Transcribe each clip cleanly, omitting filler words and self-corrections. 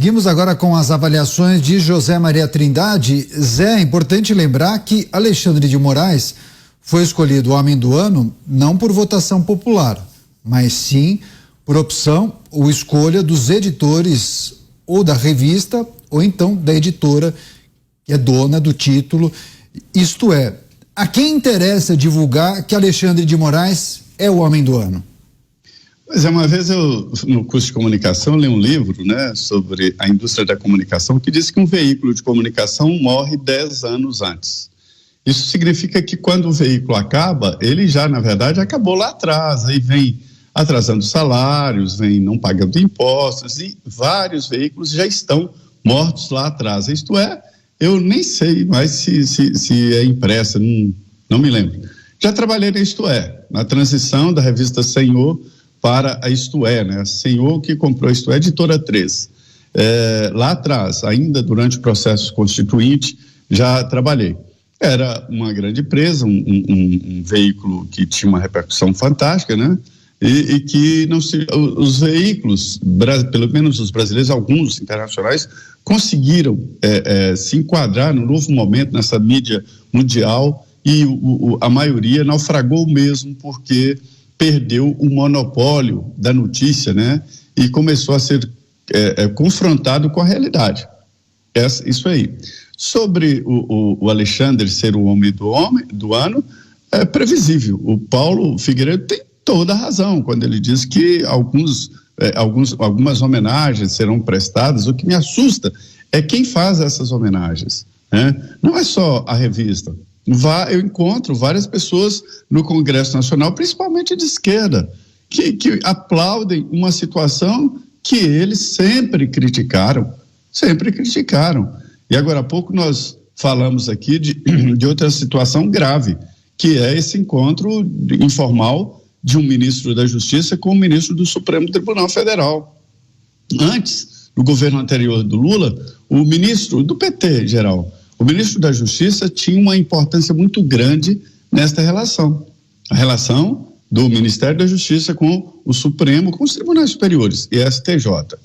Seguimos agora com as avaliações de José Maria Trindade. Zé, é importante lembrar que Alexandre de Moraes foi escolhido o Homem do Ano não por votação popular, mas sim por opção ou escolha dos editores ou da revista ou então da editora que é dona do título. Isto é, a quem interessa divulgar que Alexandre de Moraes é o Homem do Ano? Pois é, uma vez eu, no curso de comunicação, li um livro, né, sobre a indústria da comunicação, que diz que um veículo de comunicação morre 10 anos antes. Isso significa que quando o veículo acaba, ele já, na verdade, acabou lá atrás, aí vem atrasando salários, vem não pagando impostos, e vários veículos já estão mortos lá atrás. Isto é, eu nem sei mais se é impressa, não me lembro. Já trabalhei na Isto É, na transição da revista Senhor para a Isto É, né? Senhor que comprou a Isto É, editora 3. Lá atrás, ainda durante o processo constituinte, já trabalhei. Era uma grande empresa, um veículo que tinha uma repercussão fantástica, né? E que os veículos, pelo menos os brasileiros, alguns internacionais, conseguiram se enquadrar no novo momento nessa mídia mundial e a maioria naufragou mesmo porque perdeu o monopólio da notícia, né? E começou a ser confrontado com a realidade. Isso aí. Sobre o Alexandre ser o homem do ano, é previsível. O Paulo Figueiredo tem toda a razão quando ele diz que algumas homenagens serão prestadas. O que me assusta é quem faz essas homenagens, né? Não é só a revista. Eu encontro várias pessoas no Congresso Nacional, principalmente de esquerda, que aplaudem uma situação que eles sempre criticaram. E agora há pouco nós falamos aqui de outra situação grave, que é esse encontro informal de um ministro da Justiça com o ministro do Supremo Tribunal Federal. Antes, no governo anterior do Lula, o ministro do PT, geral, o ministro da Justiça tinha uma importância muito grande nesta relação. A relação do Ministério da Justiça com o Supremo, com os tribunais superiores e STJ.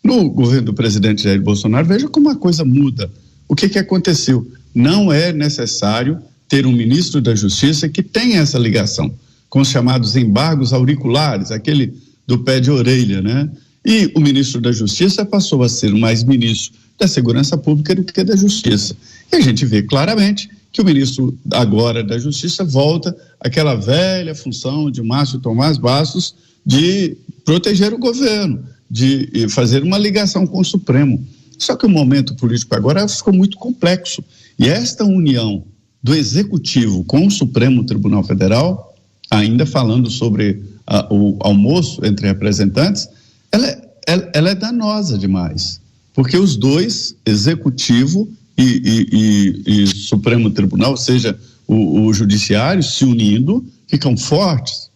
No governo do presidente Jair Bolsonaro, veja como a coisa muda. O que aconteceu? Não é necessário ter um ministro da Justiça que tenha essa ligação com os chamados embargos auriculares, aquele do pé de orelha, né? E o ministro da Justiça passou a ser mais ministro da Segurança Pública do que da Justiça. E a gente vê claramente que o ministro agora da Justiça volta àquela velha função de Márcio Tomás Bastos de proteger o governo, de fazer uma ligação com o Supremo. Só que o momento político agora ficou muito complexo. E esta união do Executivo com o Supremo Tribunal Federal, ainda falando sobre o almoço entre representantes, ela é danosa demais. Porque os dois, Executivo e Supremo Tribunal, ou seja, o Judiciário, se unindo, ficam fortes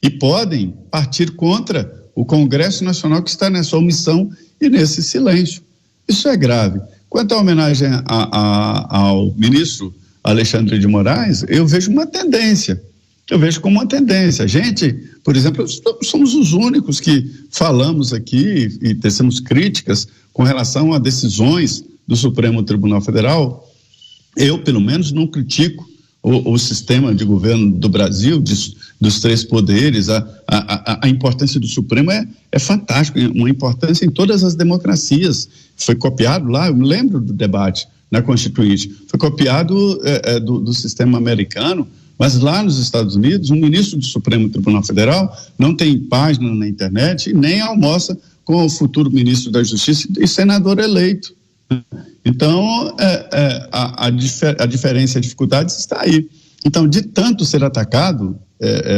e podem partir contra o Congresso Nacional que está nessa omissão e nesse silêncio. Isso é grave. Quanto à homenagem ao ministro Alexandre de Moraes, eu vejo uma tendência. Eu vejo como uma tendência. A gente, por exemplo, somos os únicos que falamos aqui e tecemos críticas com relação a decisões do Supremo Tribunal Federal. Eu, pelo menos, não critico o sistema de governo do Brasil, dos três poderes. A importância do Supremo é fantástica, uma importância em todas as democracias. Foi copiado lá, eu me lembro do debate na Constituinte, foi copiado do sistema americano. Mas lá nos Estados Unidos, um ministro do Supremo Tribunal Federal não tem página na internet e nem almoça com o futuro ministro da Justiça e senador eleito. Então, a diferença, a dificuldade está aí. Então, de tanto ser atacado,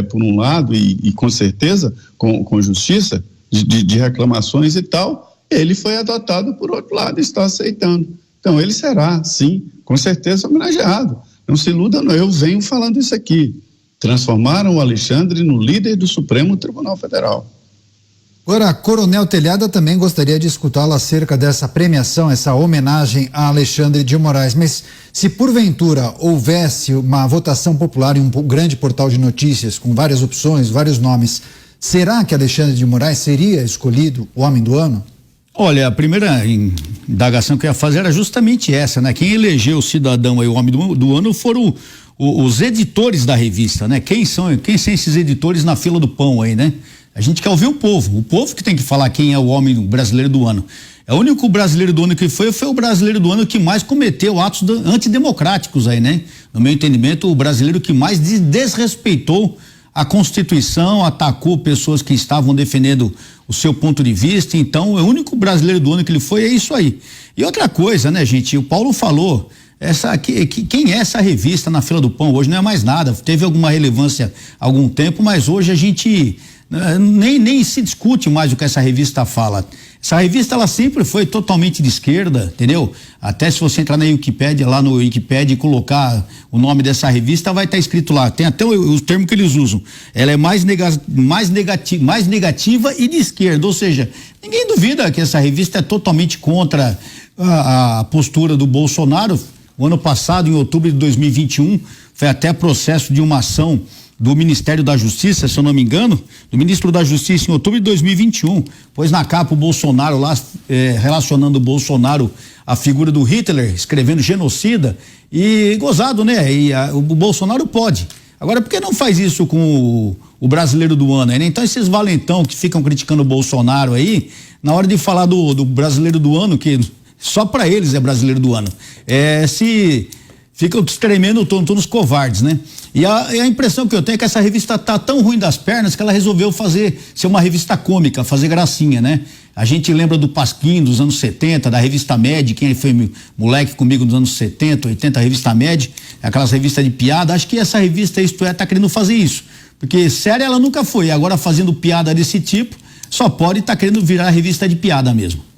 por um lado, e com certeza, com justiça, de reclamações e tal, ele foi adotado por outro lado e está aceitando. Então, ele será, sim, com certeza homenageado. Não se iluda, não. Eu venho falando isso aqui. Transformaram o Alexandre no líder do Supremo Tribunal Federal. Agora, Coronel Telhada também gostaria de escutá-lo acerca dessa premiação, essa homenagem a Alexandre de Moraes. Mas se porventura houvesse uma votação popular em um grande portal de notícias com várias opções, vários nomes, será que Alexandre de Moraes seria escolhido o homem do ano? Olha, a primeira indagação que eu ia fazer era justamente essa, né? Quem elegeu o cidadão aí, o homem do ano, foram os editores da revista, né? Quem são esses editores na fila do pão aí, né? A gente quer ouvir o povo que tem que falar quem é o homem brasileiro do ano. É o único brasileiro do ano que foi o brasileiro do ano que mais cometeu atos antidemocráticos aí, né? No meu entendimento, o brasileiro que mais desrespeitou a Constituição, atacou pessoas que estavam defendendo o seu ponto de vista. Então, é o único brasileiro do ano que ele foi, é isso aí. E outra coisa, né, gente? O Paulo falou, quem é essa revista na fila do pão hoje? Não é mais nada, teve alguma relevância há algum tempo, mas hoje a gente nem se discute mais o que essa revista fala. Essa revista, ela sempre foi totalmente de esquerda, entendeu? Até se você entrar na Wikipédia, lá no Wikipédia, e colocar o nome dessa revista, vai estar escrito lá, tem até o termo que eles usam. Ela é mais negativa e de esquerda, ou seja, ninguém duvida que essa revista é totalmente contra a postura do Bolsonaro. O ano passado, em outubro de 2021, foi até processo de uma ação do Ministério da Justiça, se eu não me engano, do ministro da Justiça, em outubro de 2021, pôs na capa o Bolsonaro lá, relacionando o Bolsonaro à figura do Hitler, escrevendo genocida, e gozado, né? O Bolsonaro pode. Agora, por que não faz isso com o brasileiro do ano, né? Então, esses valentão que ficam criticando o Bolsonaro aí, na hora de falar do brasileiro do ano, que só para eles é brasileiro do ano, ficam tremendo, estão todos covardes, né? E a impressão que eu tenho é que essa revista tá tão ruim das pernas que ela resolveu ser uma revista cômica, fazer gracinha, né? A gente lembra do Pasquim dos anos 70, da revista Med, quem foi moleque comigo nos anos 70, 80, a revista Med, aquelas revistas de piada. Acho que essa revista, Isto É, tá querendo fazer isso, porque séria ela nunca foi, agora fazendo piada desse tipo, só pode estar querendo virar revista de piada mesmo.